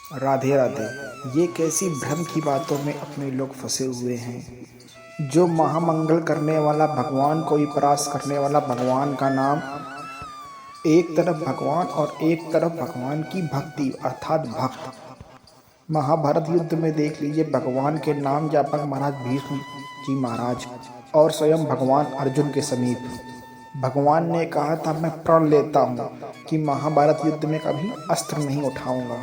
राधे राधे। ये कैसी भ्रम की बातों में अपने लोग फंसे हुए हैं। जो महामंगल करने वाला भगवान को ही परास्त करने वाला भगवान का नाम, एक तरफ भगवान और एक तरफ भगवान की भक्ति अर्थात भक्त। महाभारत युद्ध में देख लीजिए, भगवान के नाम जापक महाराज भीष्म जी महाराज और स्वयं भगवान अर्जुन के समीप भगवान ने कहा था मैं प्रण लेता हूँ कि महाभारत युद्ध में कभी अस्त्र नहीं उठाऊंगा।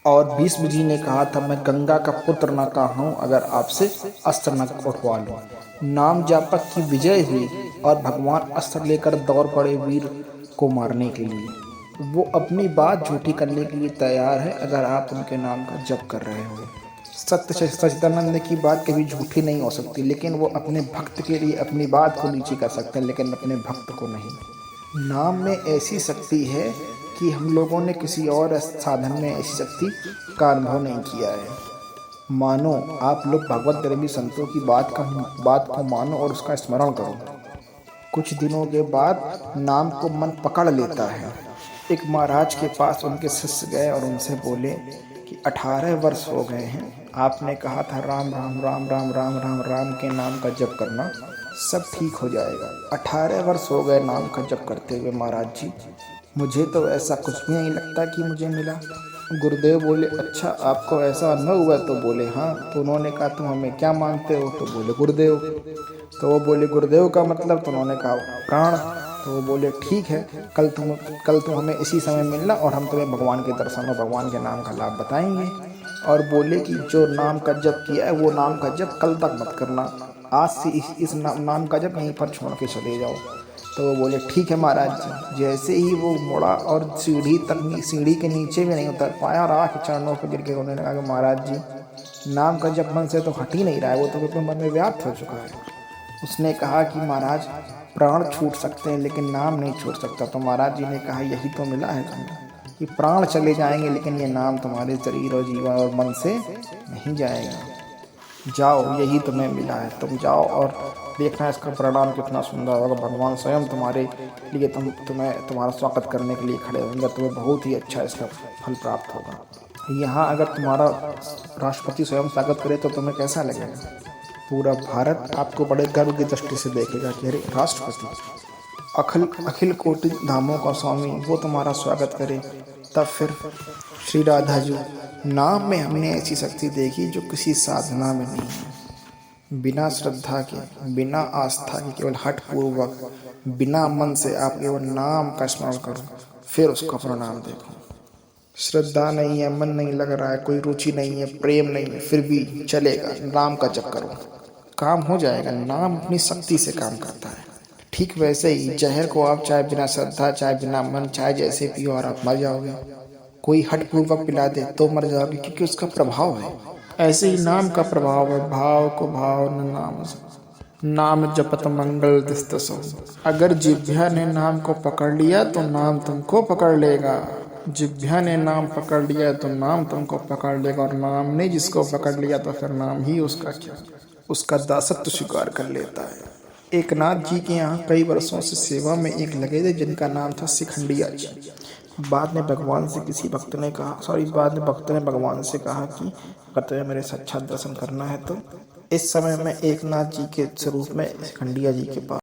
और भीष्म जी ने कहा था मैं गंगा का पुत्र न कहूँ अगर आपसे अस्त्र न उठवा लूं। नाम जापक की विजय हुई और भगवान अस्त्र लेकर दौड़ पड़े वीर को मारने के लिए। वो अपनी बात झूठी करने के लिए तैयार है अगर आप उनके नाम का जप कर रहे हो। सत्य सच्चिदानंद की बात कभी झूठी नहीं हो सकती, लेकिन वो अपने भक्त के लिए अपनी बात को नीची कर सकते हैं, लेकिन अपने भक्त को नहीं। नाम में ऐसी शक्ति है कि हम लोगों ने किसी और साधन में ऐसी शक्ति का अनुभव नहीं किया है। मानो आप लोग भगवत प्रेमी संतों की बात को मानो और उसका स्मरण करो। कुछ दिनों के बाद नाम को मन पकड़ लेता है। एक महाराज के पास उनके शिष्य गए और उनसे बोले कि 18 वर्ष हो गए हैं, आपने कहा था राम राम राम राम राम राम राम के नाम का जप करना, सब ठीक हो जाएगा। 18 वर्ष हो गए नाम का जप करते हुए महाराज जी, मुझे तो ऐसा कुछ भी नहीं लगता कि मुझे मिला। गुरुदेव बोले अच्छा आपको ऐसा अनुभव हुआ? तो बोले हाँ। तो उन्होंने कहा तुम हमें क्या मानते हो? तो बोले गुरुदेव। तो वो बोले गुरुदेव का मतलब? तो उन्होंने कहा प्राण। तो वो बोले ठीक है, कल तुम हमें इसी समय मिलना और हम तुम्हें भगवान के दर्शन और भगवान के नाम का लाभ बताएंगे। और बोले कि जो नाम का जप किया है वो नाम का जप कल तक मत करना, आज से इस नाम का जप यहीं पर छोड़ के चले जाओ। तो वो बोले ठीक है महाराज जी। जैसे ही वो मुड़ा और सीढ़ी के नीचे भी नहीं उतर पाया और आके चरणों पर गिर के उन्होंने कहा कि महाराज जी नाम का जप मन से तो हट ही नहीं रहा है, वो तो बिल्कुल मन में व्याप्त हो चुका है। उसने कहा कि महाराज प्राण छूट सकते हैं लेकिन नाम नहीं छूट सकता। तो महाराज जी ने कहा यही तो मिला है तुम्हें कि प्राण चले जाएंगे लेकिन ये नाम तुम्हारे शरीर और जीवन और मन से नहीं जाएगा। जाओ, यही तुम्हें मिला है, तुम जाओ और देखना इसका परिणाम कितना सुंदर होगा। भगवान स्वयं तुम्हारे लिए तुम्हारा स्वागत करने के लिए खड़े होंगे, तुम्हें बहुत ही अच्छा इसका फल प्राप्त होगा। यहाँ अगर तुम्हारा राष्ट्रपति स्वयं स्वागत करे तो तुम्हें कैसा लगेगा? पूरा भारत आपको बड़े गर्व की दृष्टि से देखेगा कि अरे राष्ट्रपति अखिल कोटि धामों का स्वामी वो तुम्हारा स्वागत करे। तब फिर श्री राधा जी, नाम में हमने ऐसी शक्ति देखी जो किसी साधना में नहीं है। बिना श्रद्धा के, बिना आस्था के, केवल हठ पूर्वक बिना मन से आप केवल नाम का स्मरण करो, फिर उसका परिणाम देखो। श्रद्धा नहीं है, मन नहीं लग रहा है, कोई रुचि नहीं है, प्रेम नहीं है, फिर भी चलेगा, नाम का जप करो, काम हो जाएगा। नाम अपनी शक्ति से काम करता है। ठीक वैसे ही जहर को आप चाहे बिना श्रद्धा, चाहे बिना मन, चाहे जैसे पियो और आप मर जाओगे। कोई हठ पूर्वक पिला दे तो मर जाओगे, क्योंकि उसका प्रभाव है। ऐसे ही नाम का प्रभाव है। भाव को भाव न नाम, नाम जपत मंगल दिस्तसो। अगर जिह्वा ने नाम को पकड़ लिया तो नाम तुमको पकड़ लेगा। जिह्वा ने नाम पकड़ लिया तो नाम तुमको पकड़ लेगा, और नाम ने जिसको पकड़ लिया तो फिर नाम ही उसका क्या, उसका दासत्व स्वीकार कर लेता है। एक नाथ जी के यहाँ कई वर्षों से सेवा में एक लगे थे जिनका नाम था शिखंडिया जी। बाद में भगवान भक्त ने भगवान से कहा कि अगर तुम्हें मेरे साक्षात दर्शन करना है तो इस समय मैं एक नाथ जी के स्वरूप में शिखंडिया जी के पास